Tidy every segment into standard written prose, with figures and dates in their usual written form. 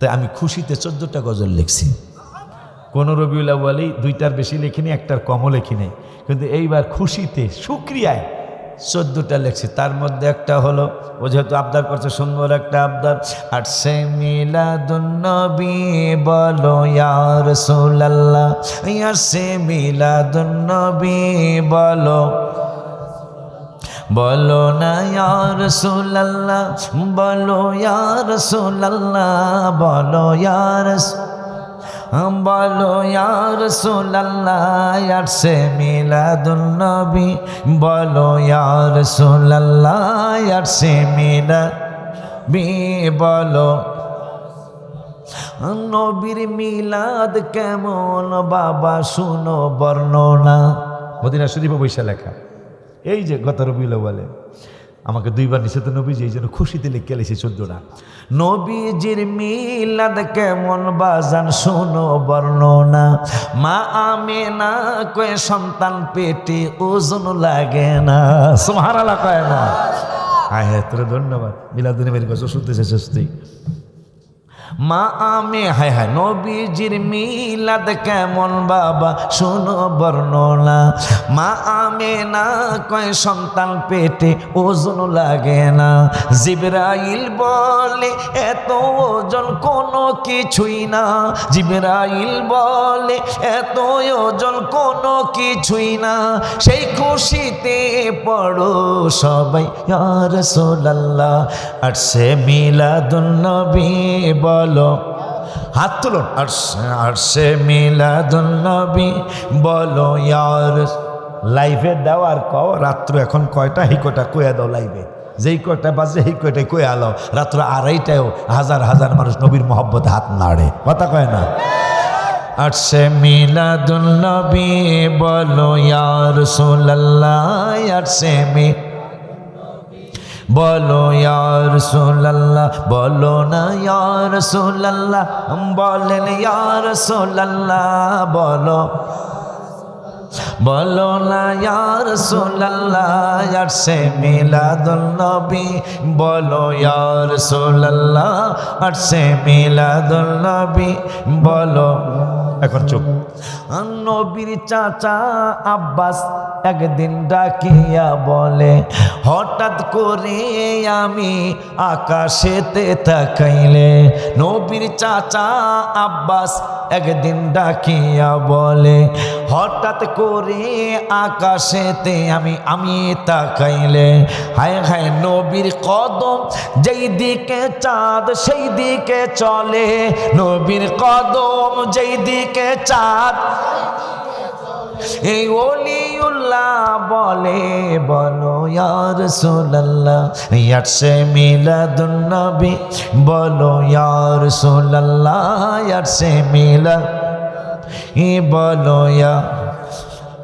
তাই আমি খুশিতে 14টা গজল লিখছি। কোনো রবিউল আউয়ালেই 2টার বেশি লিখিনি, 1টার কমও লিখি নাই, কিন্তু এইবার খুশিতে শুকরিয়ায় 14টা লিখছি। তার মধ্যে একটা হলো, ও যেহেতু আবদার করছে সুন্দর একটা আবদার, আর সে মিলাদুন্নবী বলো ইয়া রাসূলুল্লাহ, ইয়া সে মিলাদুন্নবী বলো, বলো না ইয়া রাসূলুল্লাহ, বলো ইয়া রাসূলুল্লাহ, বলো ইয়া রাসূল, বলো ইয়া রাসূলুল্লাহ, ইয়া সে মিলাদুন্নবী বলো ইয়া রাসূলুল্লাহ, ইয়া সে মিলাদুন্নবী বলো। নবীর মিলাদ কেমন বাবা শুনো বর্ণনা। মদিনা শরীফে বৈশা লেখা। এই যে গত রবিউল আউয়ালে আমাকে 2বার নিষেধ নবীজি, এই জন্য খুশিতে লিখে লিখেছি 14টা। নবীজির মিলাদ কেমন বাজান শুনো বর্ণনা, মা আমেনা কয়ে সন্তান পেটে ওজন লাগে না, সুবহানাল্লাহ কয় না। হ্যাঁ তোর ধন্যবাদ, মিলাদুন্নবীর কথা শুনতে চাইছিস তুই। মা আমে হায় হায় নবীজির মিলাদ কেমন বাবা শুনো বর্ণনা, মা আমে না কয় সন্তান পেটে ওজন লাগে না, জিবরাইল বলে এত ওজন কোনো কিছুই না, জিবরাইল বলে এত ওজন কোনো কিছুই না, সেই খুশিতে পড়ো সবাই ইয়া রাসূলুল্লাহ, আর সে মিলাদুন্নবী বলো, হাত তুলুন, আর সে মিলাদুন্নবী বলো ইয়ার। লাইভে দাও আর কও রাত্র এখন কয়টা, হি কয়টা কয়ে দাও লাইভে, যেই কয়টা বাজে সেই কয়টাই কয়ে আলো, রাত্র 2:30টায়ও হাজার হাজার মানুষ নবীর মহব্বতে হাত নাড়ে, কথা কয় না। আর সে মিলাদুন্নবী বলো ইয়া রাসূলুল্লাহ, আর সে বলো ইয়া রাসূলুল্লাহ, বলো না ইয়া রাসূলুল্লাহ, বলেন ইয়া রাসূলুল্লাহ, বলো, বলো না ইয়া রাসূলুল্লাহ, ইয়া সে মিলাদুন্নবী বলো ইয়া রাসূলুল্লাহ, আর সে মিলাদুন্নবী বলো। এখন চুপ। নবীর চাচা আব্বাস একদিন ডাকিয়া বলে, হঠাৎ করে আমি আকাশেতে তাকাইলে, নবীর চাচা আব্বাস একদিন ডাকিয়া বলে, হঠাৎ করে আকাশেতে আমি তাকাইলে, হায় হায় নবীর কদম যেই দিকে চাঁদ সেই দিকে চলে, নবীর কদম যেই দিকে চাঁদ, এই ওলিউল্লাহ বলে বলো ইয়া রাসূলুল্লাহ, ইয়া সে মিলাদুন্নবী বলো ইয়া রাসূলুল্লাহ, ইয়া সে মিলাদ বলো ইয়া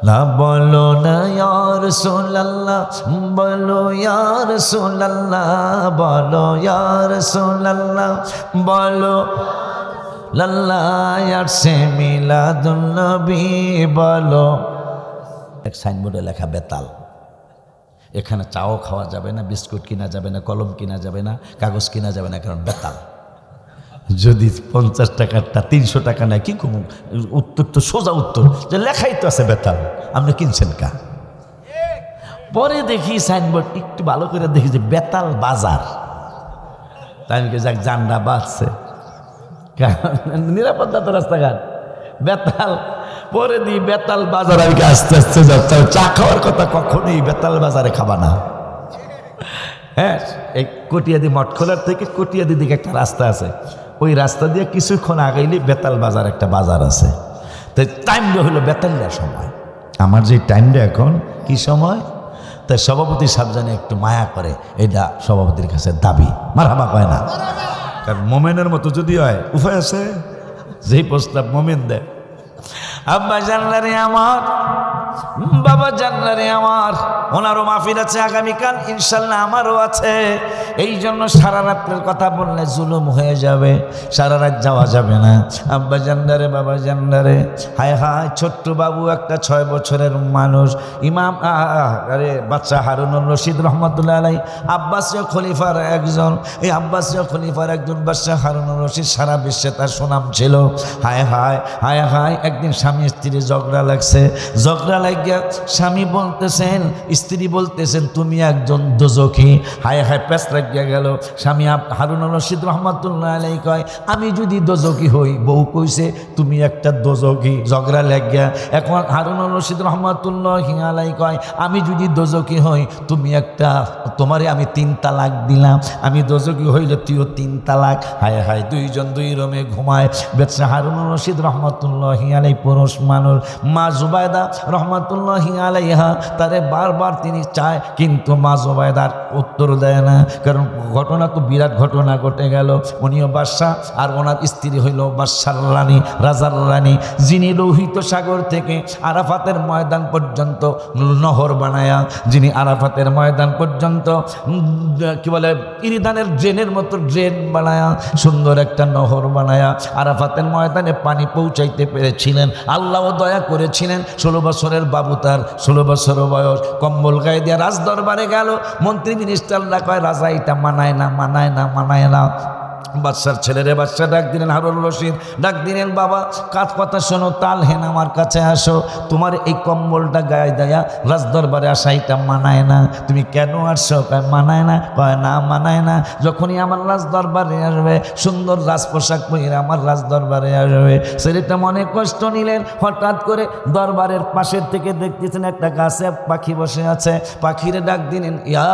না, বলো না ইয়া রাসূলুল্লাহ, বলো ইয়া রাসূলুল্লাহ, বলো ইয়া রাসূলুল্লাহ, বলো লাল্লাহ, ইয়া সে মিলাদুন্নবী বলো। এক সাইনবোর্ডে লেখা বেতাল, এখানে চাও খাওয়া যাবে না, বিস্কুট কিনা যাবে না, কলম কিনা যাবে না, কাগজ কিনা যাবে না, কারণ বেতাল। যদি 50 টাকারটা 300 টাকা নেয় কি কম, উত্তর তো সোজা উত্তর যে লেখাই তো আছে বেতাল, আপনি কিনছেন কা। পরে দেখি সাইনবোর্ড একটু ভালো করে দেখি যে বেতাল বাজার, তাই আমি যাক জান্ডা বাজছে, নিরাপত্তা তো রাস্তাঘাট, বেতাল। পরে দিই বেতাল বাজার, আমি আস্তে আস্তে যাচ্ছে, চা খাওয়ার কথা কখনোই বেতাল বাজারে খাবা না। হ্যাঁ, এই কটিয়াদি মঠখোলার থেকে কটিয়াদি দিকে একটা রাস্তা আছে, ওই রাস্তা দিয়ে কিছুক্ষণ আগাইলে বেতাল বাজার একটা বাজার আছে। তো টাইমটা হলো বেতালিয়ার সময়, আমার যে টাইমটা এখন কি সময়, তাই সভাপতি সাহেব জানে একটু মায়া করে, এটা সভাপতির কাছে দাবি, মারহাবা কয় না, কারণ মোমেনের মতো যদি হয় উপায় আছে, যেই প্রস্তাব মোমেন দেয়। আব্বা জানলারে আমার বাবা জান্নারে আমার, ওনারও মাহফিল আছে আগামীকাল ইনশাল্লাহ, আমারও আছে। এই জন্য সারা রাত্রের কথা বললে জুলুম হয়ে যাবে, সারা রাত যাওয়া যাবে না। আব্বা জান্নারে, বাবা জান্নারে, হায় হায় ছোট্ট বাবু একটা 6 বছরের মানুষ, ইমাম আরে বাচ্চা হারুনুর রশিদ রহমতুল্লাহ আলাই আব্বাসীয় খলিফার একজন, এই আব্বাসীয় খলিফার একজন বাদশা হারুনুর রশিদ, সারা বিশ্বে তার সুনাম ছিল। হায় হায় হায় হায়, একদিন স্বামী স্ত্রী ঝগড়া লাগছে, ঝগড়া লাগিয়া স্বামী বলতেছেন, স্ত্রী বলতেছেন তুমি একজন দোজখী। হায় হায় প্যাঁচ লাগিয়া গেল। স্বামী হারুনুর রশিদ রহমতুল্লাহ আলাই কয় আমি যদি দোজখী হই, বউ কইছে তুমি একটা দোজখী, ঝগড়া লাগিয়া। এখন হারুনুর রশিদ রহমতুল্লাহ আলাই কয় আমি যদি দোজখী হই, তুমি একটা, তোমারে আমি 3 তালাক দিলাম, আমি দোজখী হইলে তুইও 3 তালাক। হায় হায়, দুইজন দুই রুমে ঘুমায়। বেচা হারুনুর রশিদ রহমতুল্লাহ আলাই পুরুষ মানুষ, মা জুবায়দা রহমতুল্লাহ আলাইহা তারে বারবার তিনি চায়, কিন্তু মা জুবায়দার উত্তর দেয় না, কারণ ঘটনা তো বিরাট ঘটনা ঘটে গেল। উনিও বাদশা আর ওনার স্ত্রী হইল বাদশার রানী, রাজার রানী, যিনি লোহিত সাগর থেকে আরাফাতের ময়দান পর্যন্ত নহর বানায়া, যিনি আরাফাতের ময়দান পর্যন্ত কি বলে ইরিদানের ড্রেনের মতো ড্রেন বানায়া, সুন্দর একটা নহর বানায়া আরাফাতের ময়দানে পানি পৌঁছাইতে পেরেছিলেন। আল্লাহও দয়া করেছিলেন। 16 বছরের বাবু, তার 16 বছর বয়স, কম্বল গায়ে দিয়ে রাজ দরবারে গেল। মন্ত্রী মিনিস্টাররা কয় রাজা এটা মানায় না, মানায় না, মানায় না। বাদশার ছেলেরে বাদশা ডাক দিলেন, হারুনুর রশিদ ডাক দিলেন, বাবা কাজ কথা শোনো, তাল হেন আমার কাছে আসো, তোমার এই কম্বলটা গায়ে দেয়া রাজ দরবারে আসা এটা মানায় না, তুমি কেন আসছো? কয় মানায় না। কয় না মানায় না, যখনই আমার রাজ দরবারে আসবে, সুন্দর রাজ পোশাক পরে আমার রাজ দরবারে আসবে। ছেলেটা মনে কষ্ট নিলেন। হঠাৎ করে দরবারের পাশের থেকে দেখতেছেন একটা গাছে পাখি বসে আছে। পাখিরে ডাক দিলেন, ইয়া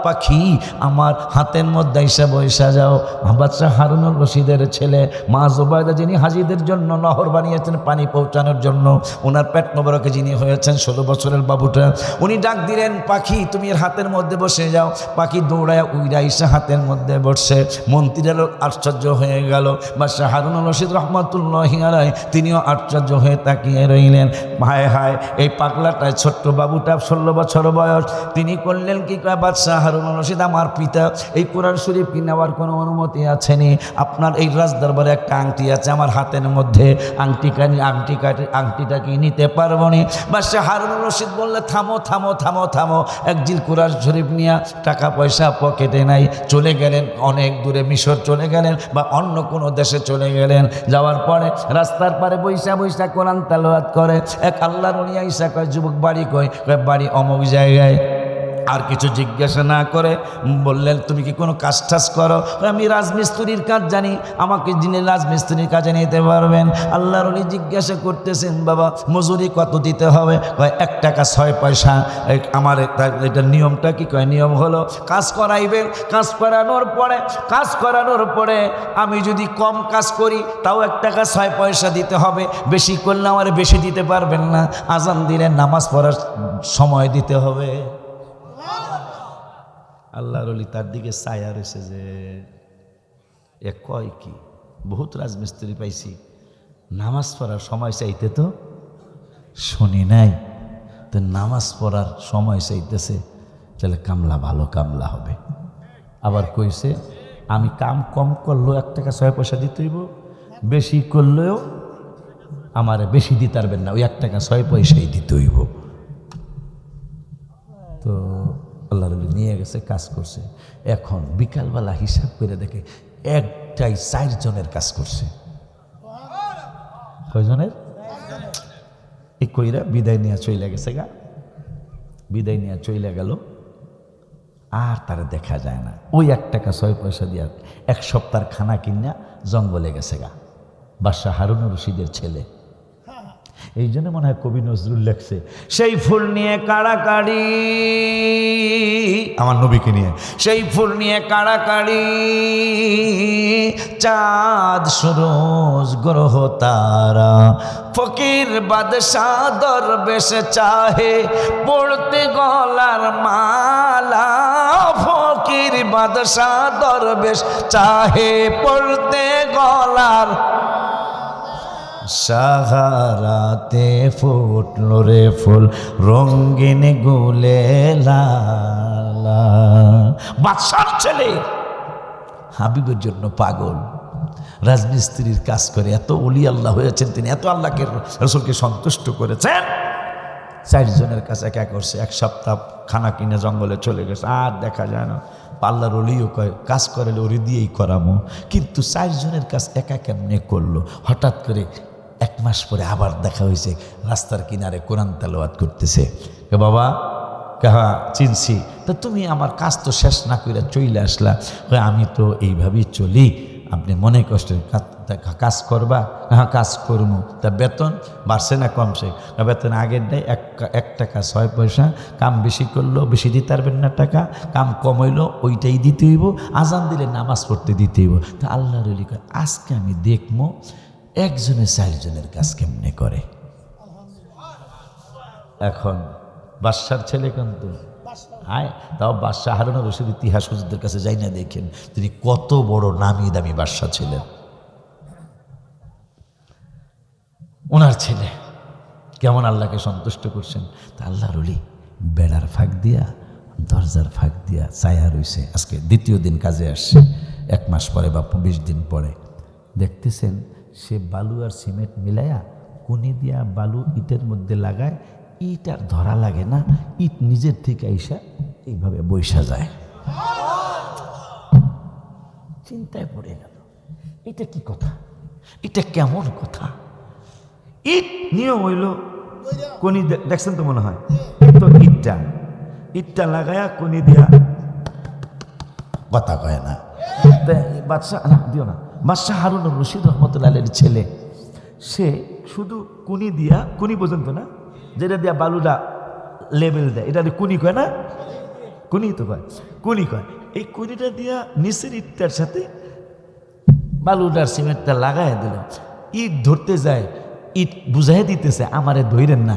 পাখি আমার হাতের মধ্যে এসে বসে যাও। বাদশা হারুনুর রশিদের ছেলে মা জুবায়দা, যিনি হাজিদের জন্য নহর বানিয়েছেন পানি পৌঁছানোর জন্য, ওনার পেট মোবারকে যিনি হয়েছেন 16 বছরের বাবুটা, উনি ডাক দিলেন, পাখি তুমি এর হাতের মধ্যে বসে যাও। পাখি দৌড়ায় উইরা এসে হাতের মধ্যে বসে। মন্ত্রীরা আশ্চর্য হয়ে গেল। বাদশা হারুনুর রশিদ রহমতুল্লাহি আলাইহি তিনিও আশ্চর্য হয়ে তাকিয়ে রইলেন। হায় হায়, এই পাগলাটায় ছোট্ট বাবুটা 16 বছর বয়স, তিনি করলেন কি? কয় বাদশা হারুনুর রশিদ আমার পিতা, এই কোরআন শরীফ কি নেওয়ার কোনো অনুমতি আছেনি? আপনার এই রাজ দরবারে একটা আংটি আছে আমার হাতের মধ্যে, আংটিটা কি নিতে পারবো নি? বাদশা হারুনুর রশিদ বললে থামো থামো থামো থামো। একজিল কোরআন শরীফ নিয়ে টাকা পয়সা পকেটে নাই, চলে গেলেন অনেক দূরে, মিশর চলে গেলেন বা অন্য কোনো দেশে চলে গেলেন। যাওয়ার পরে রাস্তার পারে বৈশা বৈশা কোরআন তেলাওয়াত করে। এক আল্লাহর ওলি আইসা কয় যুবক বাড়ি কই? কয় বাড়ি অমুক জায়গায়। আর কিছু জিজ্ঞাসা না করে বললেন তুমি কি কোনো কাজ টাজ করো? আমি রাজমিস্ত্রির কাজ জানি, আমাকে যিনি রাজমিস্ত্রির কাজে নিতে পারবেন। আল্লাহর ওলি জিজ্ঞাসা করতেছেন, বাবা মজুরি কত দিতে হবে? কয় 1 টাকা 6 পয়সা। আমার এটা নিয়মটা কি? কয় নিয়ম হলো কাজ করাইবেন, কাজ করানোর পরে আমি যদি কম কাজ করি তাও 1 টাকা 6 পয়সা দিতে হবে, বেশি করলে আমার বেশি দিতে পারবেন না। আজান দিলে নামাজ পড়ার সময় দিতে হবে। আল্লাহর ওলি তার দিকে ছায়া রয়েছে যে এ কয় কি? বহুত রাজমিস্ত্রি পাইছি, নামাজ পড়ার সময় চাইতে তো শুনি নাই, তো নামাজ পড়ার সময় চাইতেছে, তাহলে কামলা ভালো কামলা হবে। আবার কইছে আমি কাম কম করলেও 1 টাকা 6 পয়সা দিতে হইব, বেশি করলেও আমারে বেশি দিতে পারবেন না, ওই 1 টাকা 6 পয়সাই দিতে হইব। তো আল্লাহর ওলি নিয়ে গেছে, কাজ করছে। এখন বিকালবেলা হিসাব করে দেখে একটাই 4 জনের কাজ করছে। কয়জনের? এই কইরা বিদায় নিয়ে চলে গেছে গা। বিদায় নিয়ে চলে গেল, আর তারা দেখা যায় না। ওই 1 টাকা 6 পয়সা দিয়া 1 সপ্তাহ খানা কিনা জঙ্গলে গেছে গা বাদশা হারুনুর রশিদের ছেলে। এই জন্য মনে হয় কবি নজরুল লেখছে, সেই ফুল নিয়ে কাড়াকাড়ি, আমার নবীকে নিয়ে, সেই ফুল নিয়ে কাড়াকাড়ি, চাঁদ সুরজ গ্রহ তারা, ফকির বাদশাহ দরবেশ চাহে পড়তে গলার মালা, ফকির বাদশাহ দরবেশ চাহে পড়তে গলার। সাহারাতে ফুটলো রে ফুল রঙিন গুলে লালা। বাদশার ছেলে হাবিবের জন্য পাগল, রাজমিস্ত্রির কাজ করে এত ওলি আল্লাহ হয়েছেন তিনি, এত আল্লাহকে রসুলকে সন্তুষ্ট করেছেন। 4 জনের কাছে একা করছে, 1 সপ্তাহ খানা কিনে জঙ্গলে চলে গেছে, আর দেখা যায় না। পাল্লার অলিও কয় কাজ করালে ওরি দিয়েই করামো, কিন্তু 4 জনের কাজ একা কেমনে করলো। হঠাৎ করে 1 মাস পরে আবার দেখা হয়েছে, রাস্তার কিনারে কোরআন তেলাওয়াত করতেছে। বাবা কাহা চিনছি, তা তুমি আমার কাজ তো শেষ না করে চলে আসলা। আমি তো এইভাবেই চলি, আপনি মনে কষ্টের কাজ করবা? হ্যাঁ কাজ করবো। তা বেতন বাড়ছে না কমছে? বেতন আগের দেয় 1 টাকা 6 পয়সা, কাম বেশি করলো বেশি দিতে পারবেন না টাকা, কাম কম হইলো ওইটাই দিতে হইব, আজান দিলে নামাজ পড়তে দিতে হইব। তা আল্লাহর ওলি কয় আজকে আমি দেখবো 1 জনে 4 জনের কাজ কেমনে করে। এখন বাদশার ছেলে কিন্তু আয়, তাও বাদশাহ হারুন আর রশিদ ইতিহাস হুজুরদের কাছে যাই না, দেখেন তিনি কত বড় নামি দামি বাদশাহ ছিলেন। ওনার ছেলে কেমন আল্লাহকে সন্তুষ্ট করছেন। তা আল্লাহর ওলি বেড়ার ফাঁক দিয়া, দরজার ফাঁক দিয়া ছায়া রইছে। আজকে 2য় দিন কাজে আসছে, 1 মাস পরে বা 20 দিন পরে দেখতেছেন সে বালু আর সিমেন্ট মিলাইয়া কুনি দিয়া বালু ইটের মধ্যে লাগায়, ইট আর ধরা লাগে না, ইট নিজের থেকে আইসা এইভাবে বৈশা যায়। চিন্তায় পড়ে গেল, এটা কি কথা, এটা কেমন কথা। ইট নিয়ম হইল কোনি দেখছেন তো মনে হয়, তো ইটটা লাগায়া কোনি দিয়া কথা কয় না। বাদশাহ না দিও না, বাদশাহ হারুন আর রশিদ রহমতুল্লাহ ছেলে, সে শুধু কুনি দিয়া, কুনি পর্যন্ত না, যেটা দিয়া বালুটা লেবেল দেয়, এটা কুনি কয় না, কুনি তো কয়, কুনি কয়। এই কুনিটা দিয়া নিচের ইটটার সাথে বালুটার সিমেন্টটা লাগাই দিল, ইট ধরতে যায়, ইট বুঝাই দিতেছে আমারে ধইরেন না,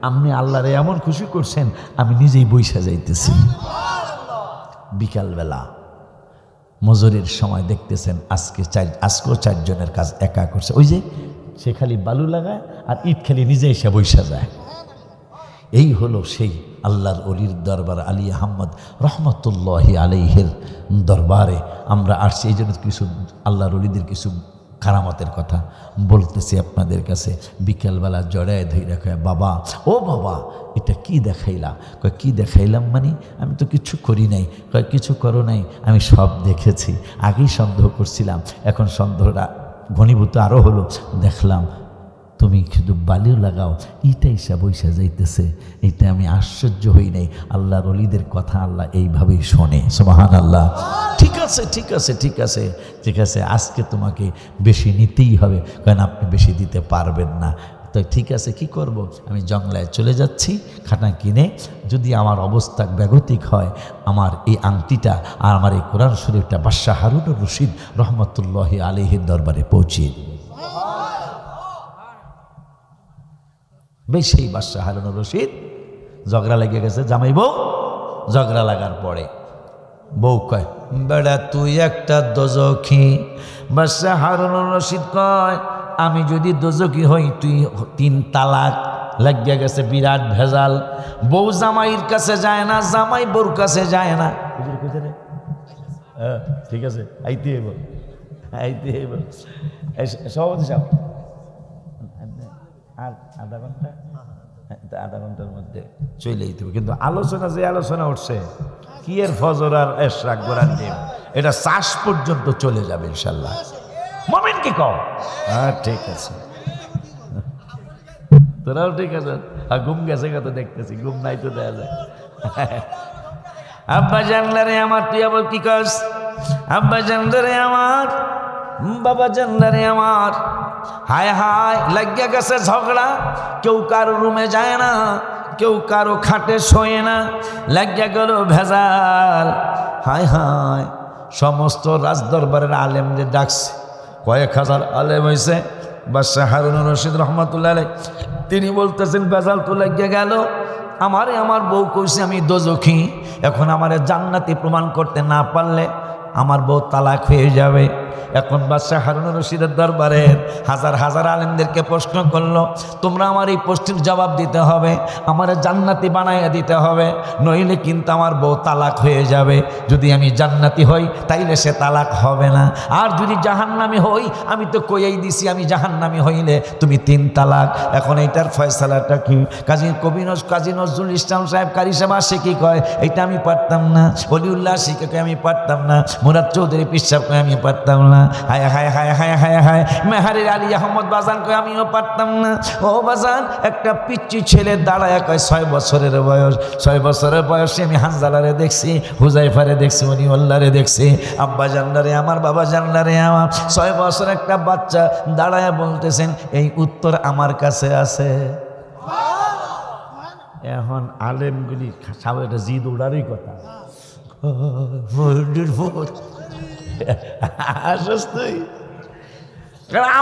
আপনি আল্লাহরে এমন খুশি করছেন আমি নিজেই বৈশা যাইতেছি। বিকালবেলা মজুরির সময় দেখতেছেন আজকেও 4 জনের কাজ একা করছে। ওই যে সে খালি বালু লাগায় আর ইট খালি নিজে এসে বৈশা যায়। এই হলো সেই আল্লাহর অলির দরবার, আলী আহমদ রহমতুল্লাহি আলাইহির দরবারে আমরা আসছি। এই জন্য কিছু আল্লাহর অলিদের কিছু কারামতের কথা বলতেছি আপনাদের কাছে। বিকেলবেলা জড়ায় ধরে রাখে, বাবা ও বাবা এটা কি দেখাইলা? কয় কি দেখাইলাম মানে আমি তো কিছু করি নাই। কয় কিছু করো নাই, আমি সব দেখেছি, আগেই সন্দেহ করছিলাম, এখন সন্দেহটা ঘনীভূত আরও হলো, দেখলাম তুমি শুধু বালিও লাগাও ইটা ইসা বৈশা যাইতেছে। এটা আমি আশ্চর্য হই নাই। আল্লাহর অলিদের কথা আল্লাহ এইভাবেই শোনে। সুবহানাল্লাহ। ঠিক আছে ঠিক আছে ঠিক আছে ঠিক আছে, আজকে তোমাকে বেশি নিতেই হবে, কারণ আপনি বেশি দিতে পারবেন না। তো ঠিক আছে কি করব, আমি জঙ্গলায় চলে যাচ্ছি খানা কিনে, যদি আমার অবস্থা ব্যাগতিক হয় আমার এই আংটিটা আর আমার এই কোরআন শরীফটা বাদশাহ হারুন আর রশিদ রহমতুল্লাহি আলাইহির দরবারে পৌঁছিয়ে দিই। বেশ সেই বাদশাহ হারুন আর রশিদ ঝগড়া লেগে গেছে, জামাই বউ ঝগড়া লাগার পরে বউ কয় বেড়া তুই একটা দোজখী। বাদশাহ হারুন আর রশিদ কয় আমি যদি দোজখী হই তুই 3 তালাক। লাগিয়া গেছে বিরাট ভেজাল। বউ জামাইয়ের কাছে যায় না, জামাই বউর কাছে যায় না। ঠিক আছে আইতে হইব, আইতে হইব। সভাপতি সাহেব আর আধা ঘন্টার মধ্যে চলে যেতে হবে, কিন্তু আলোচনা যে আলোচনা উঠছে কি এর ফজর আর এশরাক গোরান ডিম, এটা চাষ পর্যন্ত চলে যাবে ইনশাল্লাহ। মোমেন কি কও? হ্যাঁ ঠিক আছে, তোরাও ঠিক আছে। ঘুম গেছে কত দেখতেছি, ঘুম নাই তো দেয়া যায়। আব্বা জানলারে আমার, তুই আবার কি কস? আব্বা জানলারে আমার, বাবা জানলারে আমার, হায় হায় লাগিয়া গেছে ঝগড়া। কেউ কারো রুমে যায় না, কেউ কারো খাটে শোয়ে না, লাগিয়া গেল ভেজাল। হায় হায় সমস্ত রাজদরবারের আলেমদের ডাকছে, কয়েক হাজার আলেম হয়েছে। বাদশাহ হারুন আর রশিদ রহমতুল্লাহ আলাইহি তিনি বলতেছেন ভেজাল তো লাগিয়া গেল, আমার বউ কইছে আমি দোজখী, এখন আমারে জান্নাতি প্রমাণ করতে না পারলে আমার বউ তালাক হয়ে যাবে। এখন বাদশাহ হারুন রশিদের দরবারের হাজার হাজার আলেমদেরকে প্রশ্ন করলো, তোমরা আমার এই প্রশ্নের জবাব দিতে হবে, আমার জান্নাতি বানাইয়া দিতে হবে, নইলে কিন্তু আমার বউ তালাক হয়ে যাবে। যদি আমি জান্নাতি হই তাইলে সে তালাক হবে না, আর যদি জাহান্নামী হই আমি তো কইয়াই দিছি আমি জাহান্নামী হইলে তুমি 3 তালাক। এখন এইটার ফয়সালাটা কি? কাজী নজরুল ইসলাম সাহেব কারি সাহেব আসে কি কয় এইটা আমি পারতাম না, অলিউল্লাহ শিখে আমি পারতাম না, মুরাদ চৌধুরী পিসাব কয়ে আমি পারতাম না, হায় হায় হায় হায় হায় হায় মেহারের আলী আহমদ বাজান কয়ে আমিও পারতাম না। ও বাজান, একটা পিচ্চি ছেলে দাঁড়ায় কয় 6 বছরের বয়স, 6 বছরের বয়সে আমি হানজালারে দেখছি, হুজাইফারে দেখছি, অলিউল্লাহরে দেখছি, আব্বা জানলারে আমার, বাবা জানলারে আমার। 6 বছর একটা বাচ্চা দাঁড়ায় বলতেছেন এই উত্তর আমার কাছে আছে। এখন আলেমগুলি সবাই এটা জিদ উড়ারই কথা,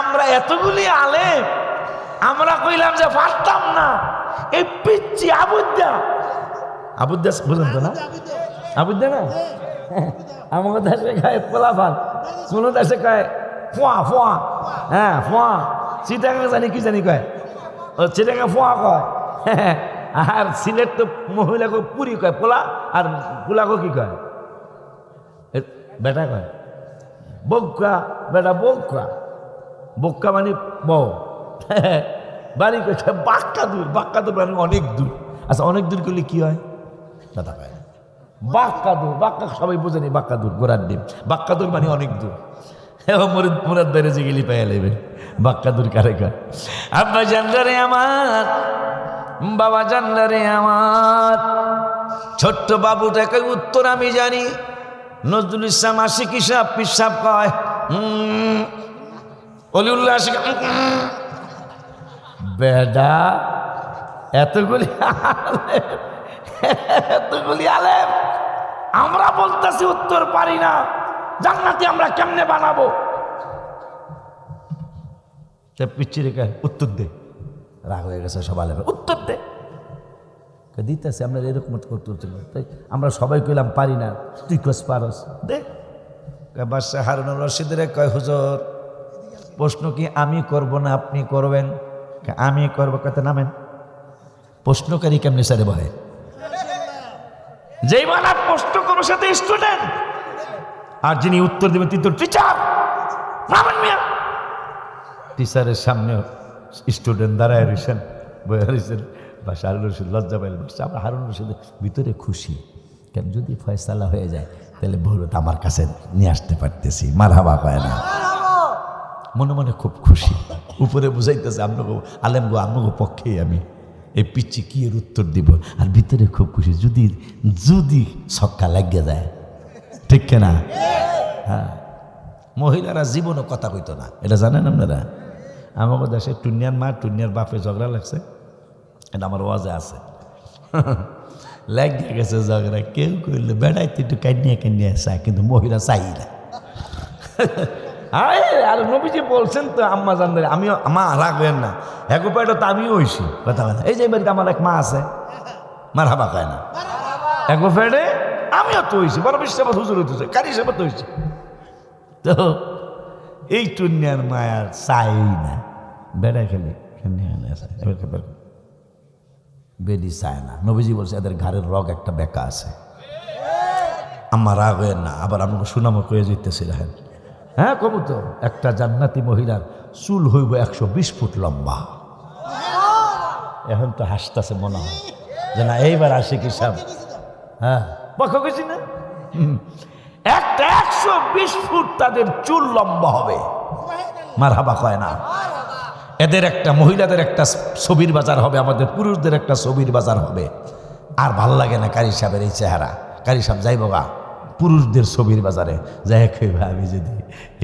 আমরা এতগুলি আলেম আমরা কইলাম যে পারতাম না, এই পিচ্ছি আবুদ্দা বুঝলেন তো না, আবুদ্দা না আমার দেশে খায় পোলাফান, কোন দেশে কয় ফোয়া ফোয়া, হ্যাঁ ফোয়া, চিটাঙ্গা জানি কি জানি কয়, ও চিটাঙ্গা ফোয়া কয়, আর সিলেট তো মহিলাকে পুরি কয় পোলা, আর পোলাকে কি কয় বেটা কয় বৌকা, বেটা বৌকা, বৌকা মানে বউ, বাড়ি কয় বাক্কাদুর, বাক্কাদুর মানে অনেক দূর। আচ্ছা অনেক দূর করলে কি হয়? দাদা কয় বাক্কাদুর, বাক্কা সবাই বোঝেনি, বাক্কাদুর গোড়ার ডিম, বাক্কাদুর মানে অনেক দূর। মুরাদ বাইরে যে গেলি পাইয়া লেবেন বাক্কাদুর কারে কয়। আব্বা জানলারে আমার, বাবা জানলারে আমার, ছোট্ট বাবুটাকে উত্তর আমি জানি। নজরুল ইসলাম আশিক সাহেব পিসাব কয় অলিউল্লাহ আশিক, বেডা এতগুলি আলেম আমরা বলতেছি উত্তর পারি না, জান্নাতি আমরা কেমনে বানাবো? পিচ্ছি রেখে উত্তর দে, রাগ হয়ে গেছে সব আলেম, উত্তর দে দিতেছে। আমরা এরকম করতে আমরা সবাই কইলাম পারি না, তুই কোস পারস দে। বাদশাহ হারুন রশিদের কয় হুজুর প্রশ্ন কি আমি করব না আপনি করবেন? আমি করবো, কথা নামেন। প্রশ্নকারী কেমনি স্যারে বলে, যেই মানা প্রশ্ন করো সাথে স্টুডেন্ট, আর যিনি উত্তর দেবেন তিনি তো টিচার, নামেন মিয়া। টিচারের সামনে স্টুডেন্ট দাঁড়ায় রয়েছেন, বয়ে রয়েছেন, বা হারুন রশিদ লজ্জা পাইল। আমরা হারুন রশিদের ভিতরে খুশি, কেন যদি ফয়সালা হয়ে যায় তাহলে বলবো আমার কাছে নিয়ে আসতে পারতেছি, মারহাবা কয় না, মনে মনে খুব খুশি। উপরে বুঝাইতেছে আপনাকে আলেম গো, আপনাকে পক্ষেই আমি এই পিচ্ছি কি এর উত্তর দিব, আর ভিতরে খুব খুশি যদি যদি ছক্কা লাগিয়ে যায়, ঠিক কেনা? হ্যাঁ, মহিলারা জীবনও কথা কইতো না, এটা জানেন আপনারা? আমাকে দেশে টুনিয়ার মা টুনিয়ার বাপে ঝগড়া লাগছে, এটা আমার ওয়াজে আছে, লাগিয়ে গেছে ঝগড়া, কেউ কইলে বেড়াইতে একটু কান্নিয়া চায়, কিন্তু মহিলা চাই না। আর নবীজি বলছেন তো আম্মা জানলে, আমিও মা রাখবেন না, এক উপায়টা তো আমিও হইছি, কথা বলে এই যে বাড়িতে আমার এক মা আছে, মার হাবা খায় না, এক উপায়টে আমিও তো হইছি, বড় বিশ্বাস হুজুর হইতেছে, কারি হিসেবে তো হইছি। তো এই টুনিয়ার মায়ার চাই না, বেড়াই খেলে বেডি চায় না। নবীজি বলছে এদের ঘাড়ের রগ একটা বেকা আছে, আম্মা রাগ হইেন না, আবার আমাকে সুনামও কয়ে যেতেছি রাখেন। হ্যাঁ কবু তো, একটা জান্নাতি মহিলার চুল হইব 120 ফুট লম্বা। এখন তো হাসতেছে মনে হয় যে না এইবার আসে কি সব, হ্যাঁ পক্ষ গেছি না, একটা 120 ফুট তাদের চুল লম্বা হবে, মারহাবা কয় না। এদের একটা মহিলাদের একটা ছবির বাজার হবে, আমাদের পুরুষদের একটা ছবির বাজার হবে। আর ভাল লাগে না কারি সাহেবের এই চেহারা, কারি সাহেব যাই বাবা পুরুষদের ছবির বাজারে যাই কইবা আমি যদি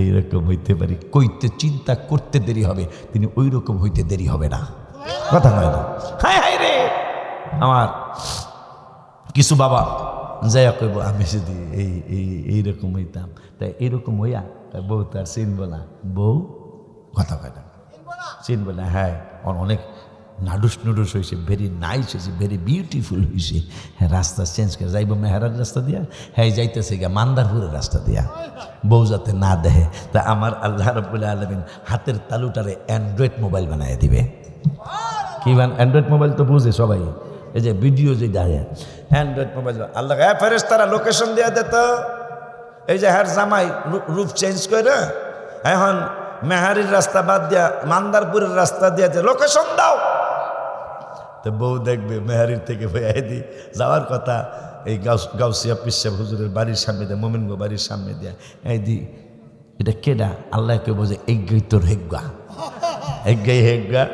এইরকম হইতে পারি, কইতে চিন্তা করতে দেরি হবে, তিনি ওই রকম হইতে দেরি হবে না, কথা হয় না। হায় হায় রে আমার কিছু বাবা যাই কইব আমি যদি এইরকম হইতাম, তাই এইরকম হইয়া বউ তার চিনব না, বউ কথা কয় না, চিনব না। হ্যাঁ অনেক নাডুস নুডুস হয়েছে, ভেরি নাইস হয়েছে, ভেরি বিউটিফুল হয়েছে। হ্যাঁ, রাস্তা চেঞ্জ করে যাইব মেহারার রাস্তা দিয়া, হ্যাঁ যাইতেছে গা মান্দারপুরের রাস্তা দিয়া, বউ যাতে না দেহে। তা আমার আল্লাহ রাব্বুল আলামিন হাতের তালুটারে অ্যান্ড্রয়েড মোবাইল বানায় দিবে। কি অ্যান্ড্রয়েড মোবাইল তো বুঝে সবাই, এই যে ভিডিও যে দাঁড়িয়ে অ্যান্ড্রয়েড মোবাইল। আল্লাহ ফেরেশতারা লোকেশন দিয়ে দিত, এই যে হ্যার জামাই রূপ চেঞ্জ করে এখন মেহারির রাস্তা বাদ দিয়া মান্দারপুরের রাস্তা দিয়ে লোকেশন দাও। তো বউ দেখবে মেহারির থেকে দি যাওয়ার কথা এই গাউসিয়া পিসা হুজুরের বাড়ির সামনে দিয়ে, মোমিনগো বাড়ির সামনে দিয়া, এই দি এটা কেডা? আল্লাহকে বোঝে এগাই তোর হেগা, এগাই হেগা।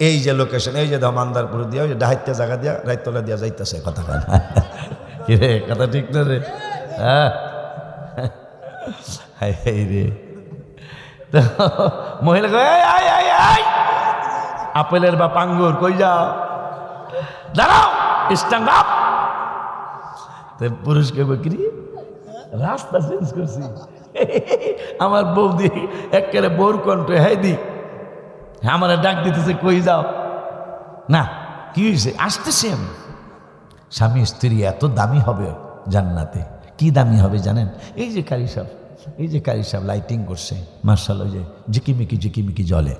এই যে লোকেশন, এই যে মান্দারপুর দিয়া, ওই যে ডাহাইতে জায়গা দিয়া রাইতলা দিয়া যাইতেছে। কথা কেন কি রে, কথা ঠিক না রে? হ্যাঁ রে। তো মহিলা আপেলের বা পাঙ্গুর কই যাও, দাঁড়াও, স্ট্যান্ড আপ। পুরুষকে বকরি রাস্তা চেঞ্জ করছি। আমার বৌদি একেবারে বোর কণ্ঠে, হ্যাঁ দি আমার ডাক দিতেছে, কই যাও না, কি হয়েছে? আসতেছি আমি। স্বামী স্ত্রী এত দামি হবে জান্নাতে। কি দামি হবে জানেন? এই যে কারি সাহেব, এই যে কারি সাহেব লাইটিং করছে মার্শাল্লাহ, ওই যে ঝিকিমিকি ঝিকিমিকি জ্বলে।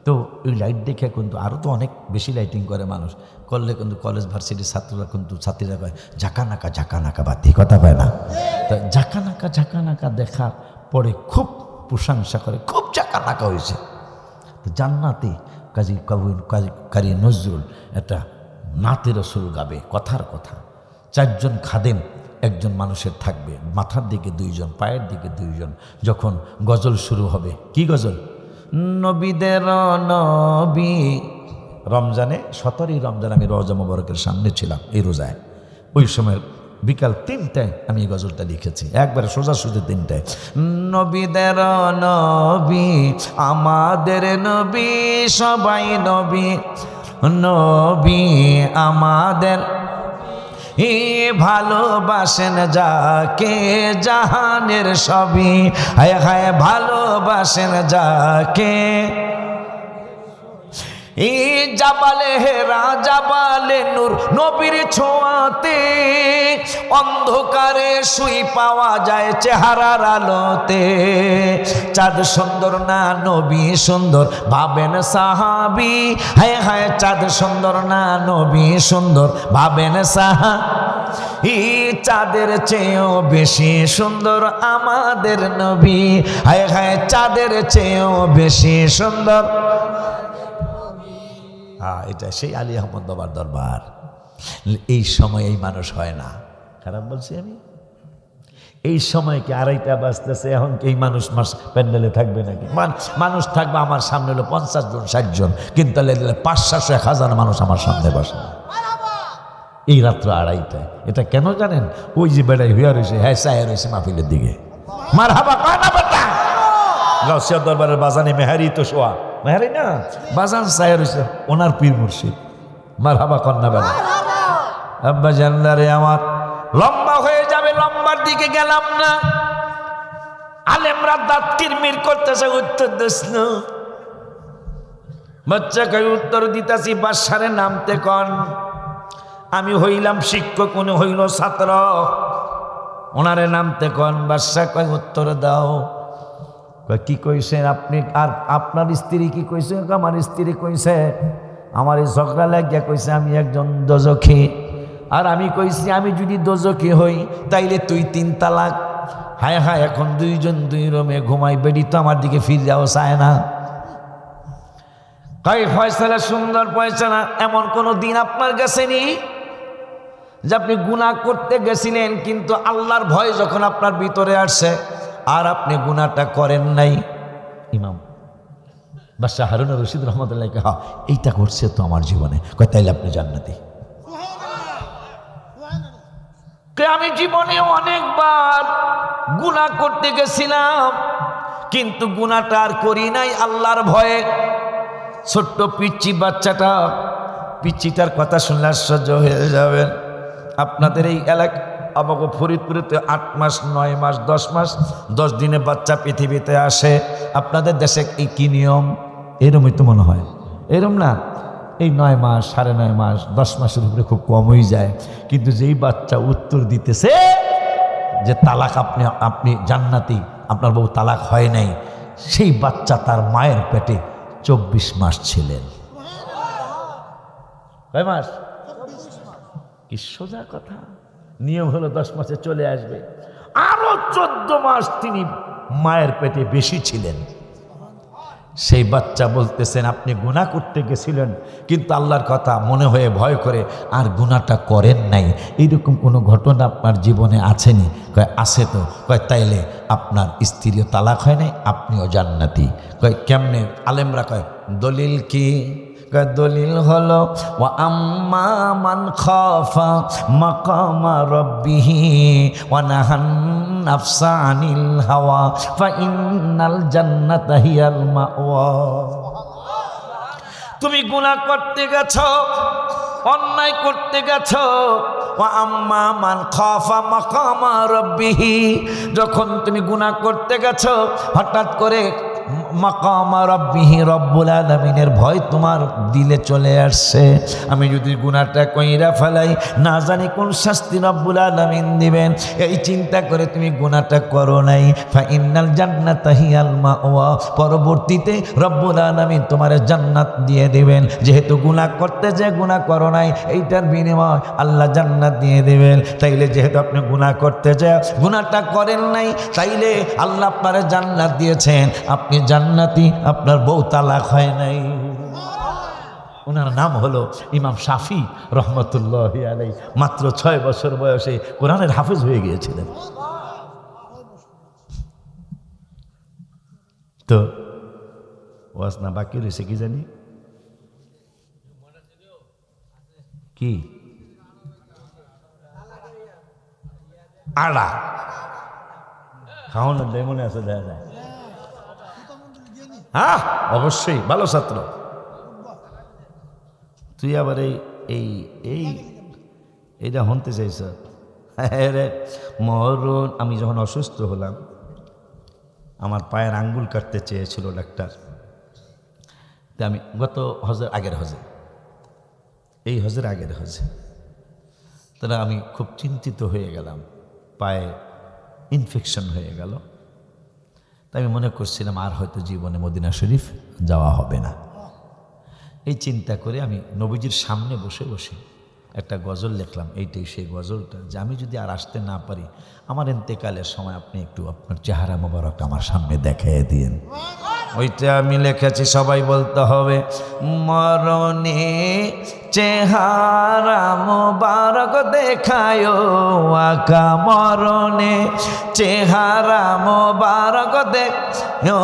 তো ওই লাইট দেখে কিন্তু আরও তো অনেক বেশি লাইটিং করে মানুষ, করলে কিন্তু কলেজ ভার্সিটির ছাত্ররা কিন্তু ছাত্রীরা কয় ঝাঁকা নাকা বাতি, কথা পায় না। তো ঝাঁকা নাকা দেখার পরে খুব প্রশংসা করে, খুব ঝাঁকা নাকা হয়েছে। তো জান্নাতে কারি নজরুল একটা নাতে রসুল গাবে, কথার কথা। 4 জন খাদেম একজন মানুষের থাকবে, মাথার দিকে 2 জন, পায়ের দিকে 2 জন। যখন গজল শুরু হবে, কি গজল? নবীদের নবী। রমজানে 17ই রমজান আমি রওজা মোবারকের সামনে ছিলাম, এই রোজায়। ওই সময় বিকাল 3টায় আমি এই গজলটা লিখেছি, একবারে সোজাসুজি 3টায়। নবীদের নবী, আমাদের নবী, সবাই নবী, নবী আমাদের ভালোবাসেন যাকে জাহানের সবই, হায় হায় ভালোবাসেন যাকে। জাবালে হেরা জাবালে নূর, নবীর ছোঁয়াতে অন্ধকারে শুই পাওয়া যায় চেহারার আলোতে। চাঁদ সুন্দর না নবী সুন্দর, ভাবেন সাহাবী, হায় হায় চাঁদ সুন্দর না নবী সুন্দর, ভাবেন সাহাবী। চাঁদের চেয়েও বেশি সুন্দর আমাদের নবী, হায় হায় চাঁদের চেয়েও বেশি সুন্দর। এটা সেই আলী আহমদ বাবার দরবার। এই সময় এই মানুষ হয় না, খারাপ বলছি আমি? এই সময় কি 2:30 বাজতেছে, এখন কি এই মানুষ প্যান্ডেলে থাকবে নাকি? মানুষ থাকবে আমার সামনে হলো 50 জন 60 জন, কিন্তু 500 1000 মানুষ আমার সামনে বসে এই রাত্র 2:30টায়। এটা কেন জানেন? ওই যে বেড়াই হইয়া রয়েছে, হ্যাঁ চায় রয়েছে মাহফিলের দিকে। মারহাবা কয় না বেটা? গাউসিয়া দরবারের বাজানে মেহারি তো শোয়া, মেহারি না বাজান চায় রয়েছে ওনার পীর মুর্শিদ। মারহাবা কন্যা বেলা। আব্বা জান্নারে আমার লম্বা হয়ে যাবে, লম্বার দিকে গেলাম না। আলেমরা দাঁত কিরমির করতেছে, উত্তর দিস না। বাচ্চাকে উত্তর দিতেছি, বাসারে নামতে কন। আমি হইলাম শিক্ষক, উনি হইল ছাত্র, ওনারে নামতে কন। বাদশা কয় উত্তর দাও। কি কইছেন আপনি? আর আপনার স্ত্রী কি কইছে? আমার স্ত্রী কইছে আমার এই ঝগড়া লাগিয়া কইছে আমি একজন দোজখী। আর আমি কইছি আমি যদি দোজখী হই তাইলে তুই 3 তালাক। হায় হায়, এখন 2 জন 2 রুমে ঘুমাই, বেডি তো আমার দিকে ফিরে যাও চায় না। তাই ফয়সালা সুন্দর ফয়সালা। এমন কোনো দিন আপনার কাছে নেই যে আপনি গুনাহ করতে গেছিলেন, কিন্তু আল্লাহর ভয় যখন আপনার ভিতরে আসছে আর আপনি গুনাহটা করেন নাই? ইমাম বাদশাহ হারুন রশিদ রহমতুল্লাহ, হ্যাঁ এইটা ঘটছে তো আমার জীবনে। কয় তাইলে আপনি জান্নাতি। আমি জীবনে অনেকবার গুনাহ করতে গেছিলাম, কিন্তু গুনাহটা আর করি নাই আল্লাহর ভয়ে। ছোট্ট পিচ্চি বাচ্চাটা, পিচ্চিটার কথা শুনলে আশ্চর্য হয়ে যাবেন। আপনাদের এই এলাকা আমাকে ফরিদপুরেতে 8 মাস 9 মাস 10 মাস 10 দিনে বাচ্চা পৃথিবীতে আসে। আপনাদের দেশে এই কি নিয়ম? এরমই তো মনে হয়, এরম না? এই 9 মাস 9.5 মাস 10 মাসের উপরে খুব কম হয়ে যায়, কিন্তু যেই বাচ্চা উত্তর দিতেছে যে তালাক আপনি জান্নাতি, আপনার বউ তালাক হয় নাই, সেই বাচ্চা তার মায়ের পেটে 24 মাস ছিলেন। কয় মাস? কি সোজা কথা। নিয়ম হলো 10 মাসে চলে আসবে, আরো 14 মাস তিনি মায়ের পেটে বেশি ছিলেন। সেই বাচ্চা বলতেছেন আপনি গুনাহ করতে গেছিলেন, কিন্তু আল্লাহর কথা মনে হয়ে ভয় করে আর গুনাহটা করেন নাই। এইরকম কোনো ঘটনা আপনার জীবনে আছেনি? কয় আছে তো। কয় তাইলে আপনার স্ত্রীও তালাক হয় নাই, আপনিও জান্নাতি। কয় কেমনে? আলেমরা কয় দলিল কি? দলিল হলো ওয়া আম্মা মান খাফা মাকামা রাব্বিহি ওয়া নাহান নাফসা আনিল হাওয়া ফা ইন্নাল জান্নাতা হিয়াল মাওয়া। তুমি গুনাহ করতে গেছো, অন্যায় করতে গেছো, ওয়া আম্মা মান খাফা মাকামা রাব্বিহি, যখন তুমি গুনাহ করতে গেছো হঠাৎ করে মাকামা রাব্বিহি, রব্বুল আলামিনের ভয় তোমার দিলে চলে আসছে, আমি যদি গুনাহটা কইরা ফেলাই না জানি কোন শাস্তি রব্বুল আলামিন দিবেন, এই চিন্তা করে তুমি গুনাহটা করো নাই। ফা ইন্নাল জান্নাতা হিয়াল মাওয়া, পরবর্তীতে রব্বুল আলামিন তোমার জান্নাত দিয়ে দিবেন। যেহেতু গুনাহ করতে যে গুনাহ করো নাই, এইটার বিনিময় আল্লাহ জান্নাত দিয়ে দিবেন। তাইলে যেহেতু আপনি গুনাহ করতে যে গুনাহটা করেন নাই, তাইলে আল্লাহ আপনারে জান্নাত দিয়েছেন, আপনি জান্নাতি, আপনার বউ তালাক হয় নাই। ওনার নাম হলো ইমাম শাফি রহমতুল্লাহি আলাইহি। মাত্র 6 বছর বয়সে কোরআনের হাফেজ হয়ে গিয়েছিলেন। তো ওয়াজ না বাকি রয়েছে কি জানি কি আড়া খাওয়ানোর দেয় মনে আছে, দেখা যায়। হ্যাঁ অবশ্যই, ভালো ছাত্র তুই। আবার এইটা হনতে চাইছ রে মরণ। আমি যখন অসুস্থ হলাম, আমার পায়ের আঙ্গুল কাটতে চেয়েছিল ডাক্তার। তা আমি গত আগের হজে তারা আমি খুব চিন্তিত হয়ে গেলাম, পায়ে ইনফেকশন হয়ে গেল। তাই আমি মনে করছিলাম আর হয়তো জীবনে মদিনা শরীফ যাওয়া হবে না। এই চিন্তা করে আমি নবীজির সামনে বসে বসে একটা গজল লিখলাম। এইটাই সেই গজলটা, যে আমি যদি আর আসতে না পারি, আমার ইন্তেকালের সময় আপনি একটু আপনার চেহারা মোবারক আমার সামনে দেখাই দিন। ওইটা আমি লিখেছি, সবাই বলতে হবে। মরণে চেহারা মোবারক দেখায়ো আকা, মরণে চেহারা মোবারক দেখায়ো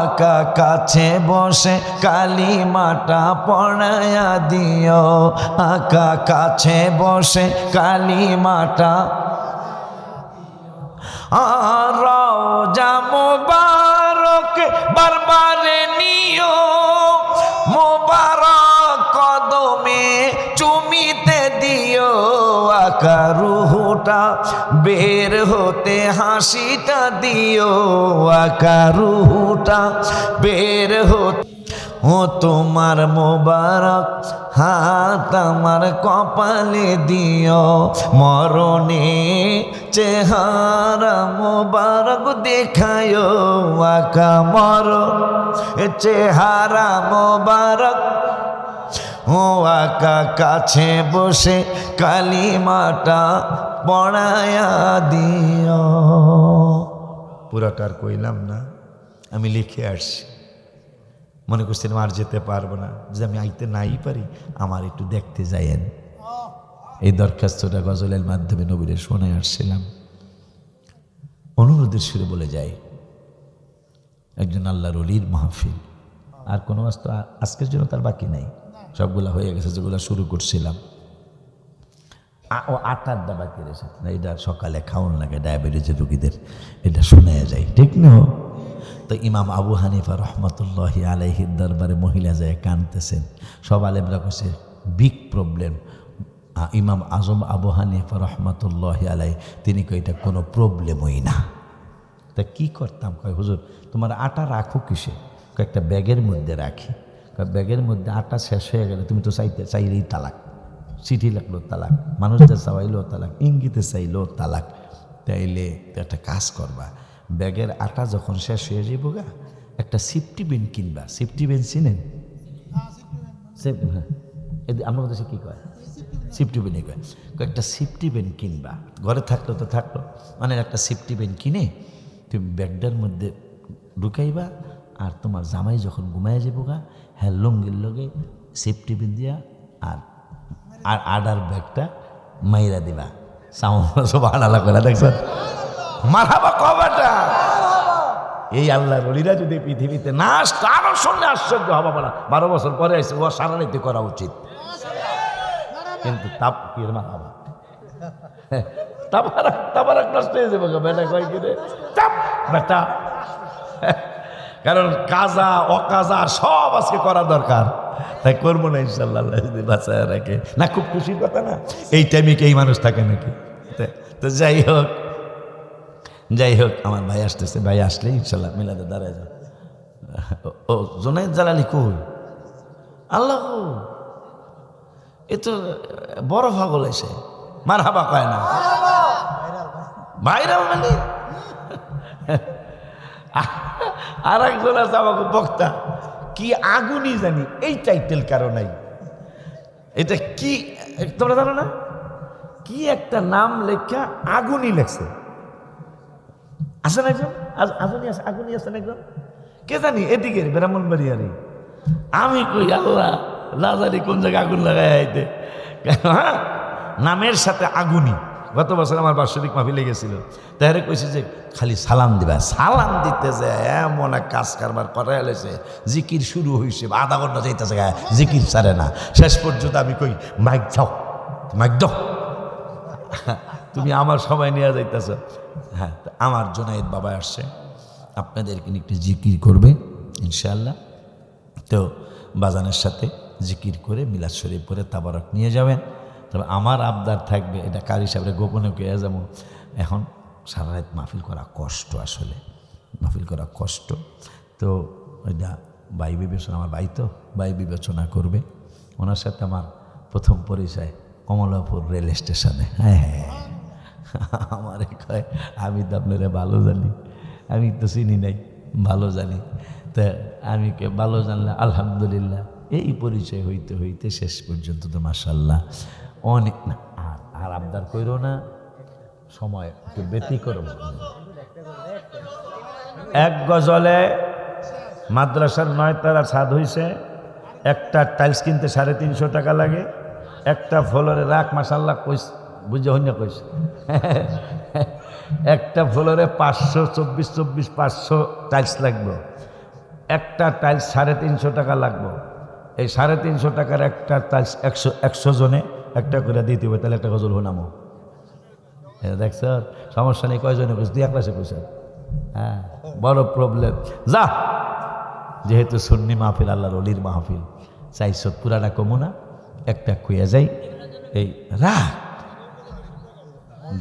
আকা, কাছে বসে কালিমাটা পড়ায়া দিও আকা, কাছে বসে কালিমাটা। রওজা মোবারক বারবারে নিও, মোবারক কদমে চুমিতে দিও আকা, রুহটা বের হতে হাসিটা দিও আকা, রুহটা বের হতে। ও তোমার মোবারক হাত আমার কপালে দিও, মরণে চেহারা মোবারক দেখায়ো আকা, মরণ চেহারা মোবারক ও আকা, কাছে বসে কালিমাটা পড়ায়া দিও। পুরাটার কইলাম না, আমি লিখে আসছি। মনে করছিলাম আর যেতে পারবো না, যে আমি আইতে নাই পারি, আমার একটু দেখতে যাইয়েন। এই দরখাস্তটা গজলের মাধ্যমে নবীরে শুনে আসছিলাম। অনুরোধের সুরে বলে যাই, একজন আল্লাহর ওলির মাহফিল। আর কোনো ওয়াজ তো আজকের জন্য তার বাকি নাই, সবগুলা হয়ে গেছে যেগুলো শুরু করছিলাম। ও 8-8টা বাকি রয়েছে, এটা সকালে খাওয়ান লাগে ডায়াবেটিসের রোগীদের, এটা শুনে যায়, ঠিক না? তো ইমাম আবু হানিফা রহমতুল্লাহি আলাইহির দরবারে মহিলা যায় কাঁদতেছেন। সব আলেমরা কইছে বিগ প্রবলেম। ইমাম আজম আবু হানিফা রহমতুল্লাহি আলাই তিনি কই এটা কোনো প্রবলেমই না। তা কি করতাম? কয় হুজুর তোমার আটা রাখো কিসে? কয়েকটা ব্যাগের মধ্যে রাখি। ব্যাগের মধ্যে আটা শেষ হয়ে গেলে তুমি তো চাইলেই তালাক, চিঠি লাগলো তালাক, মানুষদের চাইলেও তালাক, ইঙ্গিতে চাইলেও তালাক। তাইলে তো একটা কাজ করবা, ব্যাগের আটা যখন শেষ হয়ে যাবো গা, একটা সিফটি বিন কিনবা। সিফটি বিন চিনেন? হ্যাঁ, আমার দেশে কী কয়? সিফটি বেনে কয়। একটা সিফটি বেন কিনবা, ঘরে থাকলো তো থাকলো, মানে একটা সিফটি বেন কিনে তুমি ব্যাগটার মধ্যে ঢুকাইবা। আর তোমার জামাই যখন ঘুমায় যাবো গা, হ্যাঁ লঙ্গির লগে সিফটি বেন দিয়া আর আডার ব্যাগটা মাইরা দিবা। সামনে সব আড়ালা করে দেখছেন, মারহাবা কবাটা। এই আল্লাহর ওলিরা যদি পৃথিবীতে না আসতো, আরো শুনলে আশ্চর্য হবা না। 12 বছর পরে আসছে, ও সারা রাইতে করা উচিত। কিন্তু তাপ কি মারহাবা, তাবার নষ্ট হয়ে যাবে বেটা, কয় কিরে চাপ বেটা। কারণ কাজা অকাজা সব আজকে করা দরকার, তাই করবো না ইনশাল্লাহ যদি বাঁচায় রাখে। না খুব খুশির কথা না, এই টাইমে কি এই মানুষ থাকে নাকি? তো যাই হোক আমার ভাই আসতেছে, ভাই আসলে ইনশাল্লাহ মিলাদে দাঁড়ায় যাও। ও জোনায়েদ জালালি কই? আল্লাহ, এ তো বড় পাগল এসে মারহাবা কয় না, ভাইরাল মানে। আর একজন আছে আমাকে বক্তা, কি আগুনই জানি, এই টাইটেল কারো নাই। এটা কি তোমরা জানো না? কি একটা নাম লেখা আগুনই লেখছে। আসেন একজন, আগুনই আসেন একজন, কে জানি এদিকে ব্রাহ্মণবাড়িয়ারি। আমি কই আল্লাহ না জানি কোন জায়গায় আগুন লাগাই আইতে। হ্যাঁ, নামের সাথে আগুনই। গত বছর আমার বার্ষিক মাহফিলে গেছিল, তাহলে কইছে যে খালি সালাম দিবা। সালাম দিতে যে এমন এক কাজ কারবার করা হয়েছে, জিকির শুরু হয়েছে, আধা ঘন্টা যাইতেছে জিকির ছাড়ে না। শেষ পর্যন্ত আমি কই মাইক যাও, মাইক দাও, তুমি আমার সময় নিয়ে যাইতেছ। হ্যাঁ, আমার জোনায়েদ বাবা আসছে, আপনাদেরকে একটু জিকির করবে ইনশাআল্লাহ। তো বাজানের সাথে জিকির করে মিলাদ শরীফ পরে তাবারক নিয়ে যাবেন। তবে আমার আবদার থাকবে, এটা কার হিসাবে গোপনে কে যাবো, এখন সারা রাত মাহফিল করা কষ্ট, আসলে মাহফিল করা কষ্ট। তো এটা ভাই বিবেচনা, আমার ভাই তো ভাই বিবেচনা করবে। ওনার সাথে আমার প্রথম পরিচয় কমলাপুর রেল স্টেশনে। হ্যাঁ হ্যাঁ, আমার কয় আমি তো আপনারা ভালো জানি, আমি তো চিনি নাই, ভালো জানি। তা আমি কে ভালো জানলে আলহামদুলিল্লাহ। এই পরিচয় হইতে হইতে শেষ পর্যন্ত তো মাশাআল্লাহ অনেক। না আর আবদার কইরো না, সময় একটু ব্যতি করব। এক গজলে মাদ্রাসার 9 তলা ছাদ হইছে, একটা টাইলস কিনতে 350 টাকা লাগে, একটা ফ্লোরে রাখ মাশাআল্লাহ কইস, বুঝে হইনা কইস, একটা ফ্লোরে 524 500 টাইলস লাগবে। একটা টাইলস 350 টাকা লাগবে। এই 350 টাকার একটা টাইলস 100 জনে একটা করে দিতে হবে, তাহলে একটা গজল হনামো। দেখছ সমস্যা নেই, কয়জনে কইস, 2 ক্লাসে কইস। হ্যাঁ, বড় প্রবলেম। যা, যেহেতু সুন্নি মাহফিল, আল্লাহর ওলির মাহফিল, চাইছ পুরাটা কমু না, একটা কুয়া যাই। এই রাখ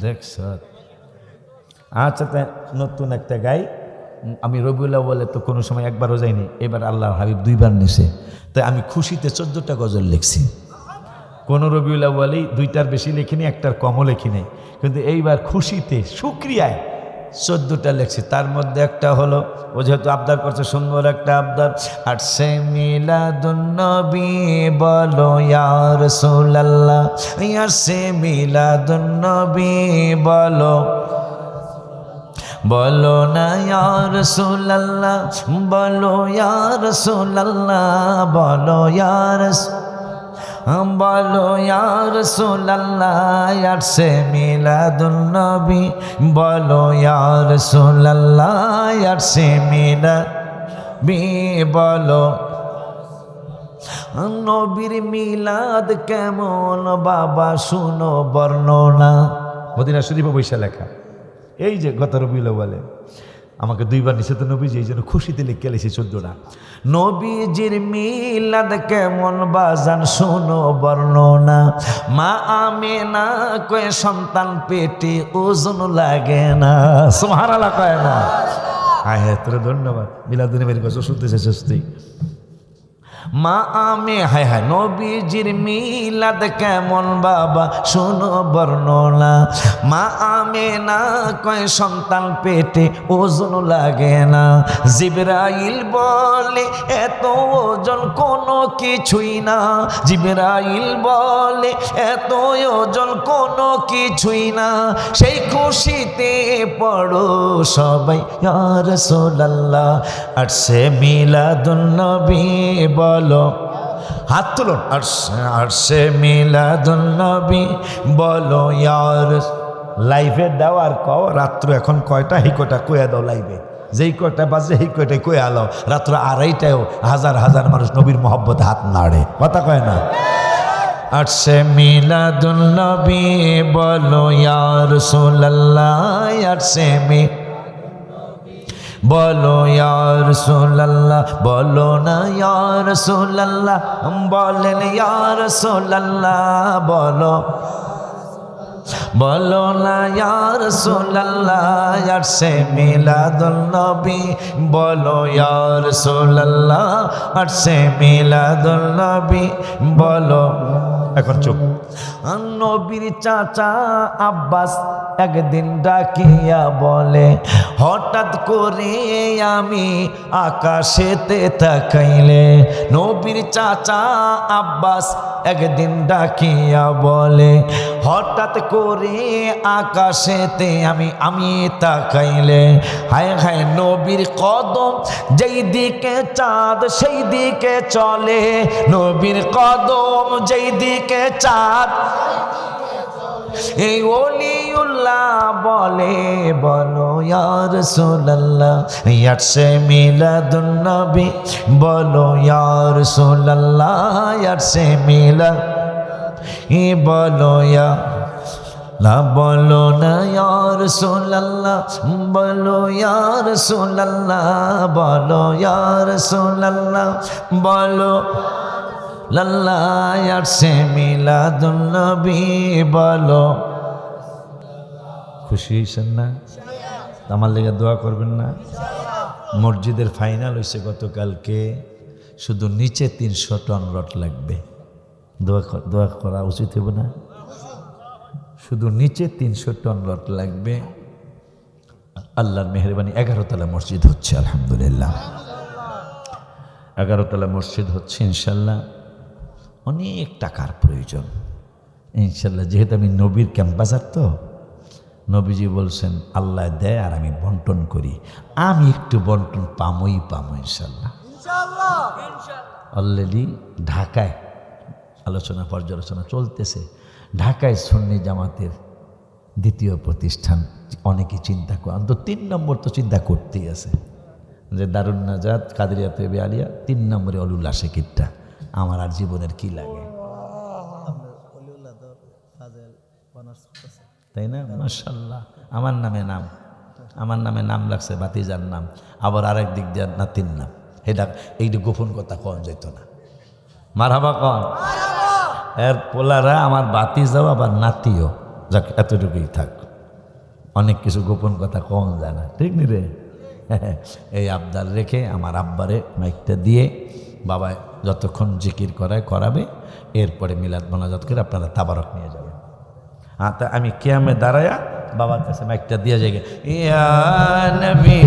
দেখছ। আচ্ছা, তাই নতুন একটা গাই। আমি রবিউল আউয়ালে তো কোনো সময় একবারও যাইনি, এবার আল্লাহর হাবিব 2বার নিছে। তাই আমি খুশিতে 14টা গজল লিখছি। কোনো রবিউল আউয়ালেই 2টার বেশি লিখিনি, 1টার কমও লিখি নাই, কিন্তু এইবার খুশিতে শুকরিয়ায় 14টা লিখছি। তার মধ্যে একটা হলো, ও যেহেতু আবদার করছে, সুন্দর একটা আবদার, আর সে মিলাদুন্নবী বলো ইয়া রাসূলুল্লাহ, ইয়া সে মিলাদুন্নবী বলো, বলো না ইয়া রাসূলুল্লাহ, বলো ইয়া রাসূলুল্লাহ, বলো ইয়া রাসূল, বলো ইয়া রাসূলুল্লাহ, ইয়া সে মিলাদুন্নবী বলো ইয়া রাসূলুল্লাহ, ইয়া সে মিলাদুন্নবী বলো। নবীর মিলাদ কেমন বাবা শুনো বর্ণনা। মদিনা শরীফে বৈশা লেখা। এই যে গত রবিউল আউয়ালে আমাকে 2বার নিষে তো নবীজি, এই জন্য খুশিতে লিখে লেছি 14টা। নবীজির মিলাদ কেমন বাজান শুনো বর্ণনা। মা আমিনা কয়ে সন্তান পেটে ওজন লাগে না, সুবহানাল্লাহ কয় না। হ্যাঁ, তোর ধন্যবাদ। মিলাদুন্নবীর কথা শুনতেছে সত্যি। মা আমি হায় হায় নবীজির মিলাদ কেমন বাবা শোনো বর্ণনা। মা আমেনা কয় সন্তান পেটে ওজন লাগে না। জিবরাইল বলে এত ওজন কোনো কিছুই না। জিবরাইল বলে এত ওজন কোনো কিছুই না। সেই খুশিতে পড়ো সবাই ইয়া রাসূলুল্লাহ। আর সে মিলাদুন নবী বলো, হাত তুলুন। আর সে মিলাদুন নবী বলো ইয়ার। লাইভে দেওয়ার কও রাত্র এখন কয়টা হি কয়টা কয়ে দাও লাইভে, যেই কয়টা বাজে সেই কয়টাই কয়ে আলো। রাত্র 2:30টায়ও হাজার হাজার মানুষ নবীর মহব্বতে হাত নাড়ে, কথা কয় না। আর সে মিলাদুন নবী বলো ইয়া রাসূলুল্লাহ। আর সে বলো ইয়া রাসূলুল্লাহ, বলো না ইয়া রাসূলুল্লাহ, বলেন ইয়া রাসূলুল্লাহ, বলো বলো না ইয়া রাসূলুল্লাহ। আর সে মিলাদুন নবী বলো ইয়া রাসূলুল্লাহ। আর সে মিলাদুন নবী বলো। এখন চুপ। নবীর চাচা আব্বাস একদিন ডাকিয়া বলে, হঠাৎ করে আমি আকাশেতে তাকাইলে। নবীর চাচা আব্বাস একদিন ডাকিয়া বলে, হঠাৎ করে আকাশেতে আমি তাকাইলে। হায় হায় নবীর কদম যেই দিকে চাঁদ সেই দিকে চলে। নবীর কদম যেই দিকে চাঁদ, এই ওলিউল্লাহ বলে বলো ইয়া রাসূলুল্লাহ। আর সে মিলাদুন নবী বলো ইয়া রাসূলুল্লাহ। আর সে মিলাদ বলো ইয়া না, বলো না ইয়া রাসূলুল্লাহ, বলো ইয়া রাসূলুল্লাহ, বলো ইয়া রাসূলুল্লাহ, বলো লাল্লাহ। আর সে মিলাদুন নবী বলো। খুশি হয়েছেন না? আমার লেগে দোয়া করবেন না? মসজিদের ফাইনাল হয়েছে গতকালকে, শুধু নিচে 300 টন রড লাগবে। দোয়া করা উচিত হবে না? শুধু নিচে 300 টন রড লাগবে। আল্লাহর মেহেরবানি 11 তলা মসজিদ হচ্ছে আলহামদুলিল্লাহ। 11 তলা মসজিদ হচ্ছে ইনশাল্লাহ। অনেক টাকার প্রয়োজন ইনশাল্লাহ। যেহেতু আমি নবীর ক্যাম্পাসার, তো নবীজি বলছেন আল্লাহ দেয় আর আমি বন্টন করি। আমি একটু বন্টন পামই ইনশাল্লাহ। অলরেডি ঢাকায় আলোচনা পর্যালোচনা চলতেছে। ঢাকায় সুন্নি জামাতের দ্বিতীয় প্রতিষ্ঠান অনেকে চিন্তা করে, অন্তত 3 নম্বর তো চিন্তা করতেই আছে, যে দারুন নাজাত কাদেরিয়া তৈবে আলিয়া 3 নম্বরে অলুল্লাহ শেখিরটা। আমার আর জীবনের কি লাগে, তাই না? মাশাআল্লাহ। আমার নামে নাম লাগছে, বাতিজার নাম, আবার আরেক দিক দিয়ে নাতির নাম। এইটা গোপন কথা কন যেত না। মারহাবা কন। এর পোলারা আমার বাতিজাও আবার নাতিও, যাক এতটুকুই থাক। অনেক কিছু গোপন কথা কন যায় না, ঠিক নি রে? এই আবদার রেখে আমার আব্বারে মাইকটা দিয়ে বাবা যতক্ষণ জিকির করাবে, এরপরে মিলাদ মোনাজাত করে আপনারা তাবারক নিয়ে যাবেন। তা আমি কিয়ামে দাঁড়ায়া বাবার কাছে মাইকটা দিয়ে যাই, ইয়া নবী